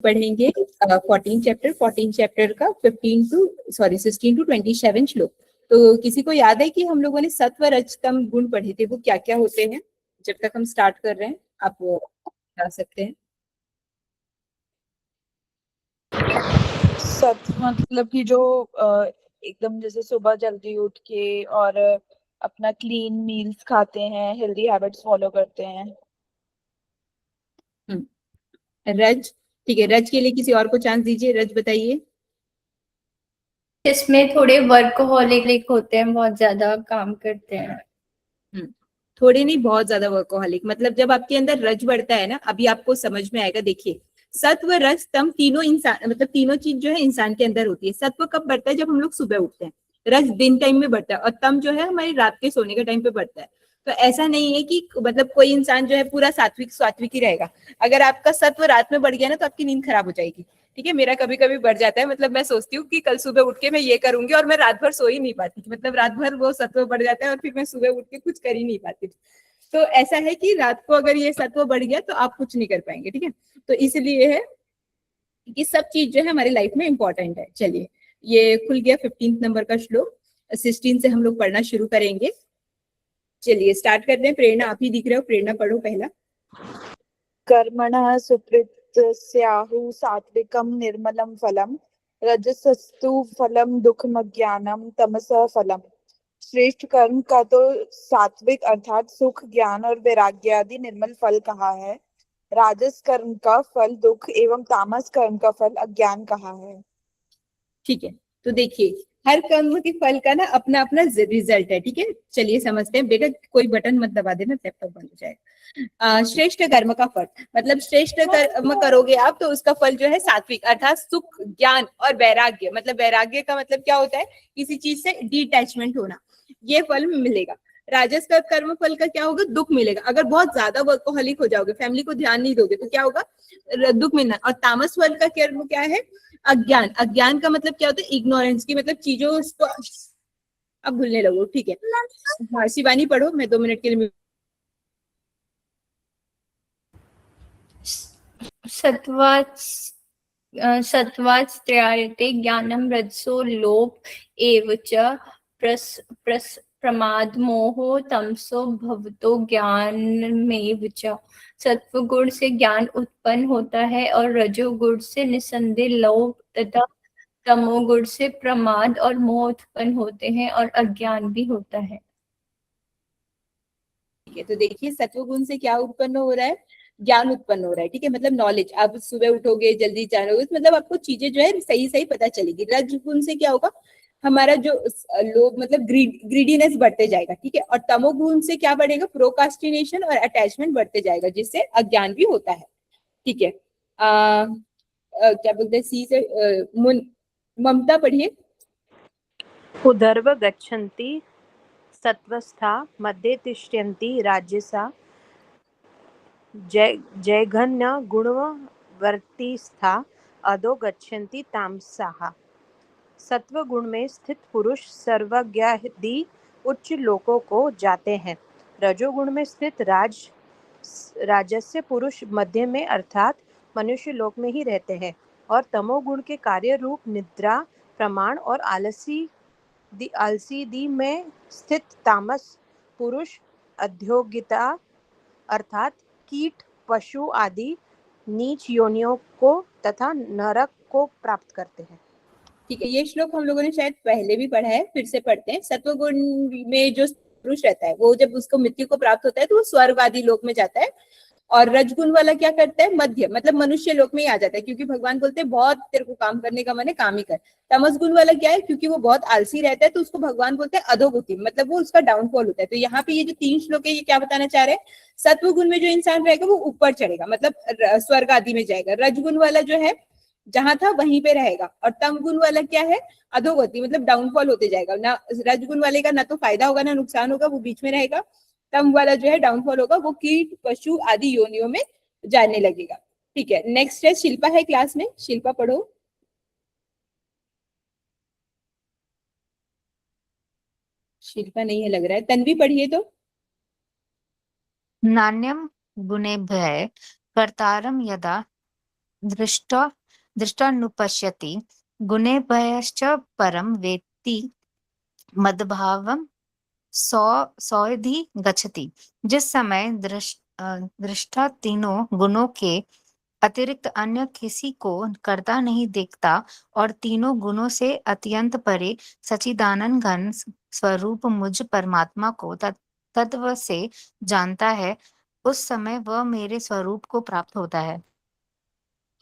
पढ़ेंगे 14 चैप्टर का 16 टू 27 श्लोक। तो किसी को याद है कि हम लोगों ने सत्व रजतम गुण पढ़े थे, वो क्या क्या होते हैं? जब तक हम स्टार्ट कर रहे हैं आप वो बता सकते हैं। सत्व मतलब कि जो एकदम जैसे सुबह जल्दी उठ के और अपना क्लीन मील्स खाते हैं, हेल्दी हैबिट्स फॉलो करते हैं। रज, ठीक है, रज के लिए किसी और को चांस दीजिए। रज बताइए। इसमें थोड़े वर्कहोलिक होते हैं, बहुत ज्यादा काम करते हैं। थोड़े नहीं, बहुत ज्यादा वर्कोहॉलिक। मतलब जब आपके अंदर रज बढ़ता है ना, अभी आपको समझ में आएगा। देखिए, सत्व रज तम तीनों इंसान, मतलब तीनों चीज जो है इंसान के अंदर होती है। सत्व कब बढ़ता है? जब हम लोग सुबह उठते हैं। रज दिन टाइम में बढ़ता है और तम जो है हमारी रात के सोने के टाइम पे बढ़ता है। तो ऐसा नहीं है कि मतलब कोई इंसान जो है पूरा सात्विक सात्विक ही रहेगा। अगर आपका सत्व रात में बढ़ गया ना तो आपकी नींद खराब हो जाएगी। ठीक है, मेरा कभी कभी बढ़ जाता है। मतलब मैं सोचती हूँ कि कल सुबह उठ के मैं ये करूंगी और मैं रात भर सो ही नहीं पाती। मतलब रात भर वो सत्व बढ़ जाता है और फिर मैं सुबह उठ के कुछ कर ही नहीं पाती। तो ऐसा है कि रात को अगर ये सत्व बढ़ गया तो आप कुछ नहीं कर पाएंगे। ठीक है, तो इसलिए है कि सब चीज जो है हमारी लाइफ में इंपॉर्टेंट है। चलिए, ये खुल गया 15 नंबर का श्लोक। 16 से हम लोग पढ़ना शुरू करेंगे। चलिए स्टार्ट करते हैं। प्रेरणा आप ही दिख रहे हो, प्रेरणा पढ़ो पहला। कर्मणः सुकृतस्याहु सात्विकं निर्मलं फलम् रजसस्तु फलम दुःखमज्ञानम तमसः फलम। श्रेष्ठ कर्म का तो सात्विक अर्थात सुख, ज्ञान और वैराग्य आदि निर्मल फल कहा है। राजस कर्म का फल दुख एवं तामस कर्म का फल अज्ञान कहा है। ठीक है, तो देखिए हर कर्म के फल का ना अपना अपना रिजल्ट है। ठीक है, चलिए समझते हैं। बेटा कोई बटन मत दबा देना, लैपटॉप बंद हो जाएगा। श्रेष्ठ कर्म का फल मतलब श्रेष्ठ कर्म करोगे आप तो उसका फल जो है सात्विक अर्थात सुख, ज्ञान और वैराग्य। मतलब वैराग्य का मतलब क्या होता है? किसी चीज से डिटैचमेंट होना, ये फल मिलेगा। राजस का कर्म फल का क्या होगा? दुख मिलेगा। अगर बहुत ज्यादा वर्कोहॉलिक हो जाओगे, फैमिली को ध्यान नहीं दोगे तो क्या होगा? दुख मिलना। और तामस फल का कर्म क्या है? अज्ञान। अज्ञान का मतलब क्या होता है? इग्नोरेंस की, मतलब चीजों को अब भूलने लगो। ठीक है, हाँ शिवानी पढ़ो, मैं 2 मिनट के लिए। सत्वाच् ज्ञानम रजसो लोभ एव च प्रमाद मोहो तमसो भवतो ज्ञानमेव च। सत्व गुण से ज्ञान उत्पन्न होता है और रजोगुण से निसंदेह लोभ तथा तमोगुण से प्रमाद और मोह उत्पन्न होते हैं और अज्ञान भी होता है। ठीक है, तो देखिए सत्व गुण से क्या उत्पन्न हो रहा है? ज्ञान उत्पन्न हो रहा है। ठीक है, मतलब नॉलेज। आप सुबह उठोगे, जल्दी जानोगे, मतलब आपको चीजें जो है सही सही पता चलेगी। रज गुण से क्या होगा? हमारा जो लोभ मतलब ग्रीडीनेस बढ़ते जाएगा। ठीक है, और तमोगुण से क्या बढ़ेगा? प्रोकास्टिनेशन और अटैचमेंट बढ़ते जाएगा, जिससे अज्ञान भी होता है। ठीक है, क्या बोलते हैं सी से ममता पढ़िए। उदर्व गच्छन्ति सत्वस्था मध्ये तिष्ठन्ति राजसा जयघन्य गुणवर्तिस्था अधो गच्छन्ति तामसाः। सत्व गुण में स्थित पुरुष सर्वज्ञादि उच्च लोकों को जाते हैं। रजोगुण में स्थित राजस्य पुरुष मध्य में अर्थात मनुष्य लोक में ही रहते हैं और तमोगुण के कार्य रूप निद्रा, प्रमाण और आलसी में स्थित तामस पुरुष अध्योगिता अर्थात कीट, पशु आदि नीच योनियों को तथा नरक को प्राप्त करते हैं। ठीक है, ये श्लोक हम लोगों ने शायद पहले भी पढ़ा है, फिर से पढ़ते हैं। सत्वगुण में जो पुरुष रहता है वो जब उसको मृत्यु को प्राप्त होता है तो वो स्वर्ग आदि लोक में जाता है। और रजगुण वाला क्या करता है? मध्य मतलब मनुष्य लोक में ही आ जाता है, क्योंकि भगवान बोलते हैं बहुत तेरे को काम करने का मन है, काम ही कर। तमस गुण वाला क्या है? क्योंकि वो बहुत आलसी रहता है तो उसको भगवान बोलते हैं अधोगति, मतलब वो उसका डाउनफॉल होता है। तो यहाँ पे ये जो 3 श्लोक है ये क्या बताना चाह रहे हैं? सत्व गुण में जो इंसान रहेगा वो ऊपर चढ़ेगा, मतलब स्वर्ग आदि में जाएगा। रजगुण वाला जो है जहां था वहीं पे रहेगा। और तम गुण वाला क्या है? अधोगति, मतलब डाउनफॉल होते जाएगा। ना रजगुण वाले का ना तो फायदा होगा ना नुकसान होगा, वो बीच में रहेगा। तम वाला जो है डाउनफॉल होगा, वो कीट, पशु आदि योनियों में जाने लगेगा। ठीक है, नेक्स्ट है शिल्पा है क्लास में, शिल्पा पढ़ो। शिल्पा नहीं है लग रहा है, तन्वी पढ़िए तो। नान्यम गुणेभ्यः कर्तारं यदा दृष्टा दृष्टानुपश्यति गुणेभ्यश्च परं वेत्ति मद्भावं सौधि गच्छति। जिस समय दृष्टा तीनों गुणों के अतिरिक्त अन्य किसी को करता नहीं देखता और तीनों गुणों से अत्यंत परे सच्चिदानंद घन स्वरूप मुझ परमात्मा को तत्व से जानता है, उस समय वह मेरे स्वरूप को प्राप्त होता है।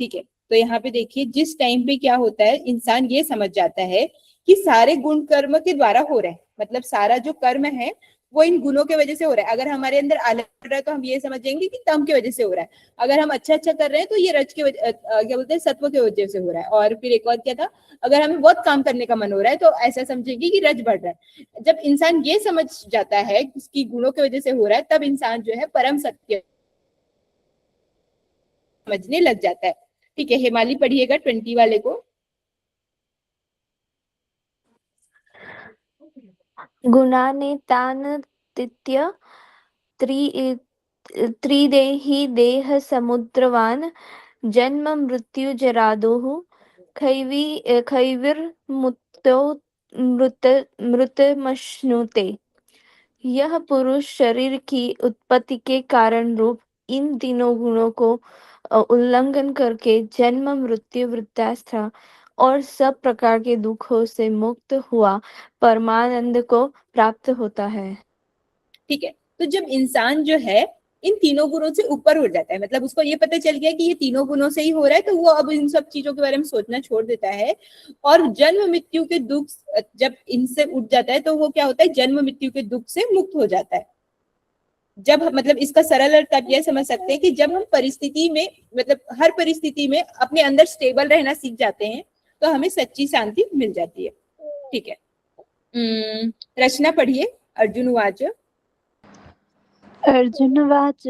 ठीक है, तो यहाँ पे देखिए जिस टाइम पे क्या होता है, इंसान ये समझ जाता है कि सारे गुण कर्म के द्वारा हो रहे हैं, मतलब सारा जो कर्म है वो इन गुणों के वजह से हो रहा है। अगर हमारे अंदर आलस हो रहा है तो हम ये समझेंगे कि तम की वजह से हो रहा है। अगर हम अच्छा कर रहे हैं तो ये रज के क्या बोलते हैं, सत्व के वजह से हो रहा है। और फिर एक और क्या था, अगर हमें बहुत काम करने का मन हो रहा है तो ऐसा समझेंगे कि रज बढ़ रहा है। जब इंसान ये समझ जाता है कि गुणों की वजह से हो रहा है, तब इंसान जो है परम सत्य समझने लग जाता है। ठीक है, हिमाली पढ़िएगा 20 वाले को। गुणानेतानतीत्य त्रिदेही देह समुद्रवान जन्म मृत्यु जरादोः खैविर्मुक्तो मृतमश्नुते। यह पुरुष शरीर की उत्पत्ति के कारण रूप इन तीनों गुणों को उल्लंघन करके जन्म मृत्यु वृद्धावस्था और सब प्रकार के दुखों से मुक्त हुआ परमानंद को प्राप्त होता है। ठीक है, तो जब इंसान जो है इन तीनों गुणों से ऊपर हो जाता है, मतलब उसको ये पता चल गया कि ये तीनों गुणों से ही हो रहा है, तो वो अब इन सब चीजों के बारे में सोचना छोड़ देता है और जन्म मृत्यु के दुख जब इनसे उठ जाता है तो वो क्या होता है, जन्म मृत्यु के दुख से मुक्त हो जाता है। जब मतलब इसका सरल अर्थ आप यह समझ सकते हैं कि जब हम परिस्थिति में, मतलब हर परिस्थिति में अपने अंदर स्टेबल रहना सीख जाते हैं तो हमें सच्ची शांति मिल जाती है। ठीक है, रचना पढ़िए। अर्जुन उवाच। अर्जुनवाच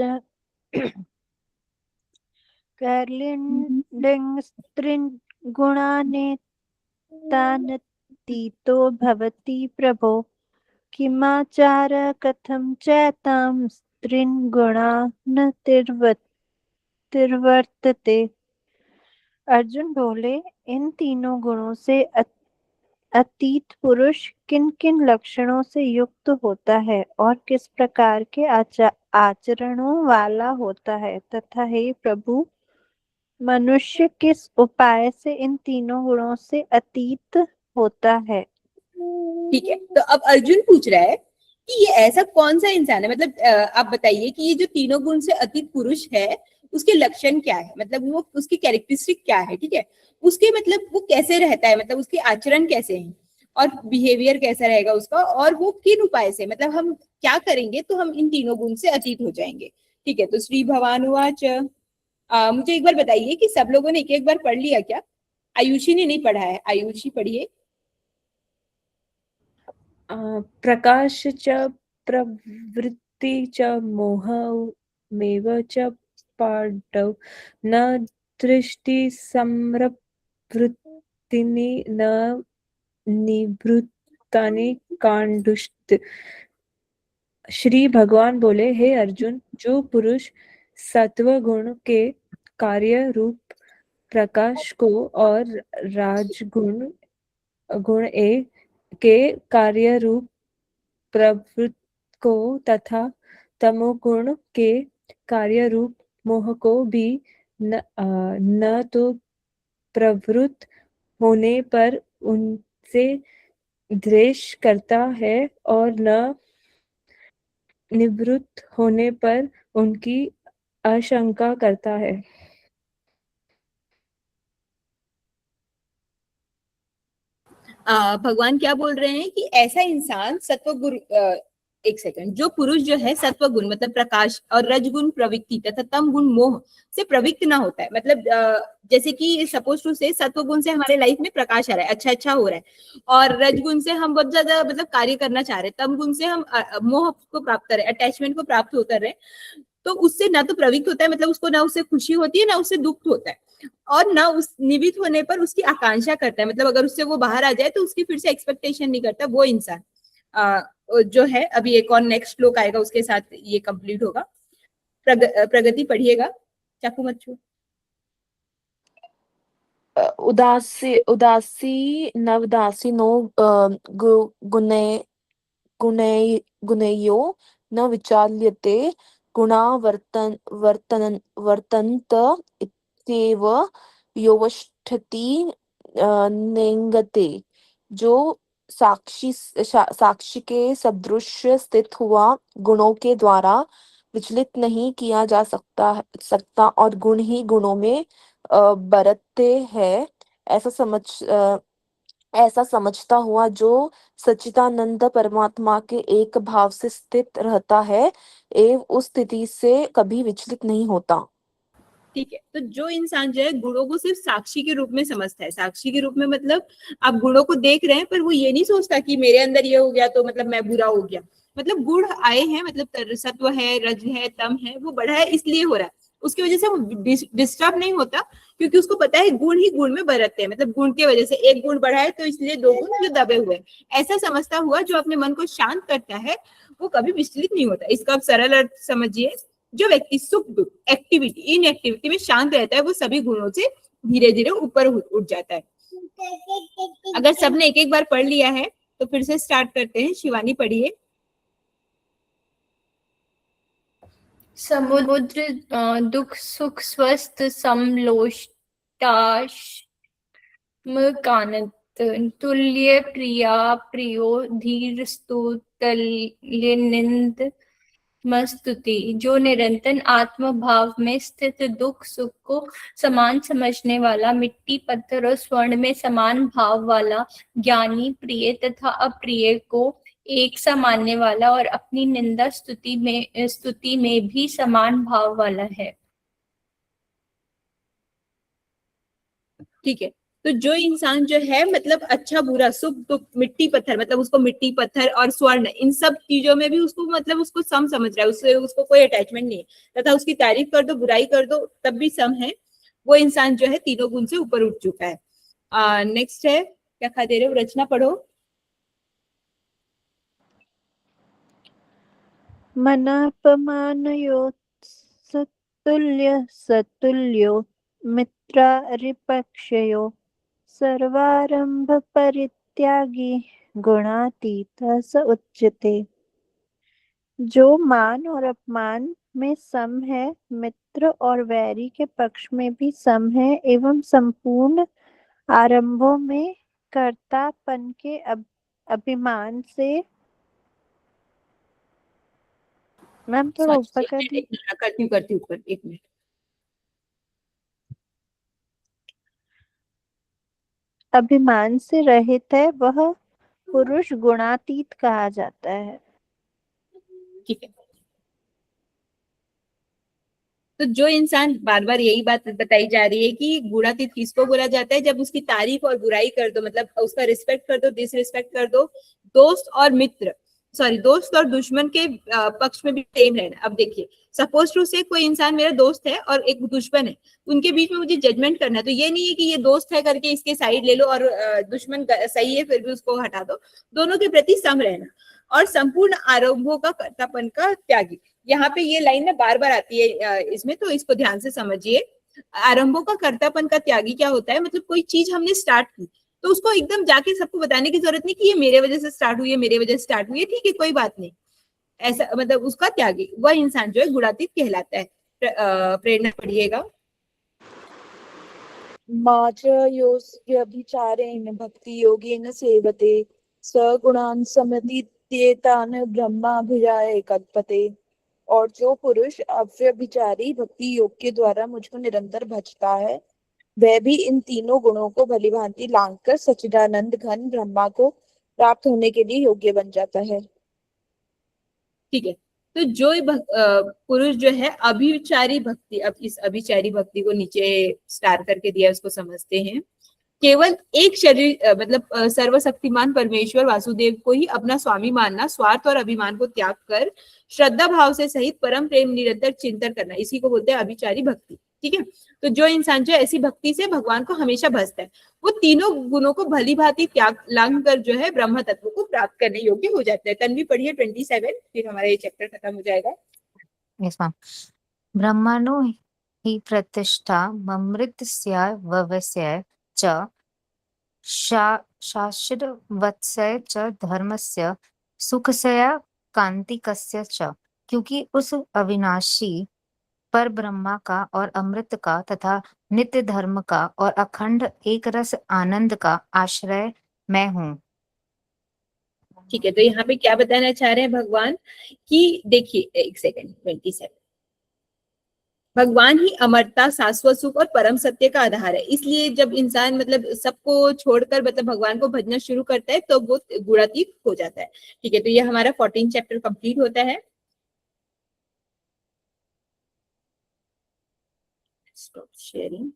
कैर्लिण्डिं स्त्रीगुणानेतानतीतो भवति प्रभो किमाचार कथं चैतां स्त्रीन् गुणानतिर्वर्तते। अर्जुन बोले, इन तीनों गुणों से अतीत पुरुष किन किन लक्षणों से युक्त होता है और किस प्रकार के आचरणों वाला होता है, तथा हे प्रभु मनुष्य किस उपाय से इन तीनों गुणों से अतीत होता है। ठीक है, तो अब अर्जुन पूछ रहा है कि ये ऐसा कौन सा इंसान है, मतलब आप बताइए कि ये जो तीनों गुण से अतीत पुरुष है उसके लक्षण क्या है, मतलब वो उसकी कैरेक्टरिस्टिक क्या है। ठीक है, उसके मतलब वो कैसे रहता है, मतलब उसके आचरण कैसे हैं और बिहेवियर कैसा रहेगा उसका, और वो किन उपाय से, मतलब हम क्या करेंगे तो हम इन तीनों गुण से अतीत हो जाएंगे। ठीक है, तो श्री भगवानुवाच। मुझे एक बार बताइए कि सब लोगों ने एक एक बार पढ़ लिया क्या? आयुषी ने नहीं पढ़ा है, आयुषी पढ़िए। प्रकाश च प्रवृत्ति च मोहमेव च पाण्डव न दृष्टि संप्रवृत्तिनि न निवृत्तानि कांडुष्ट। श्री भगवान बोले, हे अर्जुन, जो पुरुष सत्व गुण के कार्य रूप प्रकाश को और राजगुण गुण के कार्य रूप प्रवृत्ति को तथा तमोगुण के कार्य रूप मोह को भी न तो प्रवृत्त होने पर उनसे द्वेष करता है और न निवृत्त होने पर उनकी आशंका करता है। भगवान क्या बोल रहे हैं कि ऐसा इंसान सत्व गुण, एक सेकंड, जो पुरुष जो है सत्व गुण मतलब प्रकाश और रजगुण प्रवृत्ति तथा तम गुण मोह से प्रवृत्त ना होता है, मतलब जैसे कि सपोज टू से सत्व गुण से हमारे लाइफ में प्रकाश आ रहा है, अच्छा अच्छा हो रहा है, और रजगुण से हम बहुत ज्यादा मतलब कार्य करना चाह रहे हैं, तम गुण से हम मोह को प्राप्त कर रहे हैं, अटैचमेंट को प्राप्त कर रहे हैं, तो उससे ना तो प्रवृत्त होता है, मतलब उसको ना उससे खुशी होती है ना उससे दुख होता है, और ना उस निवित होने पर उसकी आकांक्षा करता है, मतलब अगर उससे वो बाहर आ जाए तो उसकी फिर से एक्सपेक्टेशन नहीं करता वो इंसान जो है। अभी एक और नेक्स्ट श्लोक आएगा उसके साथ ये कंप्लीट होगा। प्रगति पढ़िएगा, चाकू मत छू। उदासी नवदासी नो गुणे गुणेयो न विचाल्यते गुणा वर्तन्त इत्येव योऽवस्थति नेङ्गते। जो साक्षी के सदृश स्थित हुआ गुणों के द्वारा विचलित नहीं किया जा सकता और गुण ही गुणों में बरतते हैं, ऐसा समझ ऐसा समझता हुआ जो सच्चिदानंद परमात्मा के एक भाव से स्थित रहता है एवं उस स्थिति से कभी विचलित नहीं होता। ठीक है, तो जो इंसान जो है गुणों को सिर्फ साक्षी के रूप में समझता है, साक्षी के रूप में मतलब आप गुणों को देख रहे हैं पर वो ये नहीं सोचता कि मेरे अंदर ये हो गया तो मतलब मैं बुरा हो गया। मतलब गुण आए हैं, मतलब सत्व है, रज है, तम है, वो बढ़ा है इसलिए हो रहा है, उसकी वजह से वो डिस्टर्ब नहीं होता, क्योंकि उसको पता है गुण ही गुण में बरतते हैं। मतलब गुण की वजह से एक गुण बढ़ा है तो इसलिए दो गुण जो दबे हुए हैं, ऐसा समझता हुआ जो अपने मन को शांत करता है वो कभी विचलित नहीं होता। इसका आप सरल अर्थ समझिए, जो व्यक्ति सुख दुख एक्टिविटी इन एक्टिविटी में शांत रहता है वो सभी गुणों से धीरे धीरे ऊपर उठ जाता है। अगर सबने एक एक बार पढ़ लिया है तो फिर से स्टार्ट करते हैं। शिवानी पढ़िए। समुद्र दुख सुख स्वस्थ समलोष्टाश्मकानत तुल्य प्रिया प्रियो धीर स्तुल्यनिंद मस्तुति। जो निरंतर आत्म भाव में स्थित दुख सुख को समान समझने वाला, मिट्टी पत्थर और स्वर्ण में समान भाव वाला, ज्ञानी प्रिय तथा अप्रिय को एक सा मानने वाला और अपनी निंदा स्तुति में भी समान भाव वाला है। ठीक है, तो जो इंसान जो है मतलब अच्छा बुरा सुख दुख मिट्टी पत्थर, मतलब उसको मिट्टी पत्थर और स्वर्ण इन सब चीजों में भी उसको मतलब उसको सम समझ रहा है, उससे उसको कोई अटैचमेंट नहीं है, तथा उसकी तारीफ कर दो बुराई कर दो तब भी सम है, वो इंसान जो है तीनों गुण से ऊपर उठ चुका है। नेक्स्ट है, क्या खा दे रहे हो, रचना पढ़ो। मनापमानयोस्तुल्य सतुल्यो मित्रारिपक्षयो सर्वारंभ परित्यागी गुणातीत स उच्यते। जो मान और अपमान में सम है, मित्र और वैरी के पक्ष में भी सम है एवं संपूर्ण आरंभों में कर्तापन के अभिमान से, मैम थोड़ा ऊपर कर दी, करती ऊपर एक मिनट। अभिमान से रहित है, वह पुरुष गुणातीत कहा जाता है। ठीक है, तो जो इंसान बार बार यही बात बताई जा रही है कि गुणातीत किसको बोला जाता है, जब उसकी तारीफ और बुराई कर दो, मतलब उसका रिस्पेक्ट कर दो डिसरिस्पेक्ट कर दो, दोस्त और मित्र दोस्त और दुश्मन के पक्ष में भी सेम रहना। अब देखिए, सपोज टू से कोई इंसान मेरा दोस्त है और एक दुश्मन है, उनके बीच में मुझे जजमेंट करना है, तो ये नहीं है कि ये दोस्त है करके इसके साइड ले लो और दुश्मन सही है फिर भी उसको हटा दो। दोनों के प्रति सम रहना और संपूर्ण आरंभों का कर्तापन का त्यागी। यहाँ पे ये लाइन ना बार बार आती है इसमें, तो इसको ध्यान से समझिए। आरंभों का कर्तापन का त्यागी क्या होता है, मतलब कोई चीज हमने स्टार्ट की तो उसको एकदम जाके सबको बताने की जरूरत नहीं कि ये मेरे वजह से स्टार्ट हुई है, मेरे वजह से स्टार्ट हुई है, ठीक है कोई बात नहीं, ऐसा मतलब उसका त्यागी वह इंसान जो है गुणातीत कहलाता है। प्रेरणा पढ़िएगा। माचयोऽभिचारेण भक्ति योगेन सेवते सगुणान् समतीत्येतान् ब्रह्माभिजाय कल्पते। और जो पुरुष अव्यभिचारी भक्ति योग के द्वारा मुझको निरंतर भजता है, वह भी इन तीनों गुणों को भलीभांति लांघकर सच्चिदानंद घन ब्रह्मा को प्राप्त होने के लिए योग्य बन जाता है। ठीक है, तो जो पुरुष जो है अभिचारी भक्ति, अब इस अभिचारी भक्ति को नीचे स्टार करके दिया, उसको समझते हैं। केवल एक शरीर मतलब सर्वशक्तिमान परमेश्वर वासुदेव को ही अपना स्वामी मानना, स्वार्थ और अभिमान को त्याग कर श्रद्धा भाव से सहित परम प्रेम निरंतर चिंतन करना, इसी को बोलते हैं अभिचारी भक्ति। ठीक है, तो जो इंसान जो ऐसी भक्ति से भगवान को हमेशा भजता है, वो तीनों गुणों को भली भांति त्याग लांघ कर जो है ब्रह्म तत्व को प्राप्त करने योग्य हो जाता है। तन्वी पढ़िए 27, फिर हमारा ये चैप्टर खत्म हो जाएगा। Yes ma'am. ब्रह्मणो हि प्रतिष्ठा ममृतस्य ववस्य च शाश्वतस्य च धर्मस्य सुखस्य कांतिकस्य च, क्योंकि उस अविनाशी पर ब्रह्मा का और अमृत का तथा नित्य धर्म का और अखंड एक रस आनंद का आश्रय मैं हूँ। ठीक है, तो यहाँ पे क्या बताना चाह रहे हैं भगवान कि देखिए, एक सेकेंड, 27, भगवान ही अमरता, शाश्वत सुख और परम सत्य का आधार है। इसलिए जब इंसान मतलब सबको छोड़कर मतलब भगवान को भजना शुरू करता है तो वो गुणातीत हो जाता है। ठीक है, तो ये हमारा 14 चैप्टर कंप्लीट होता है। Stop sharing.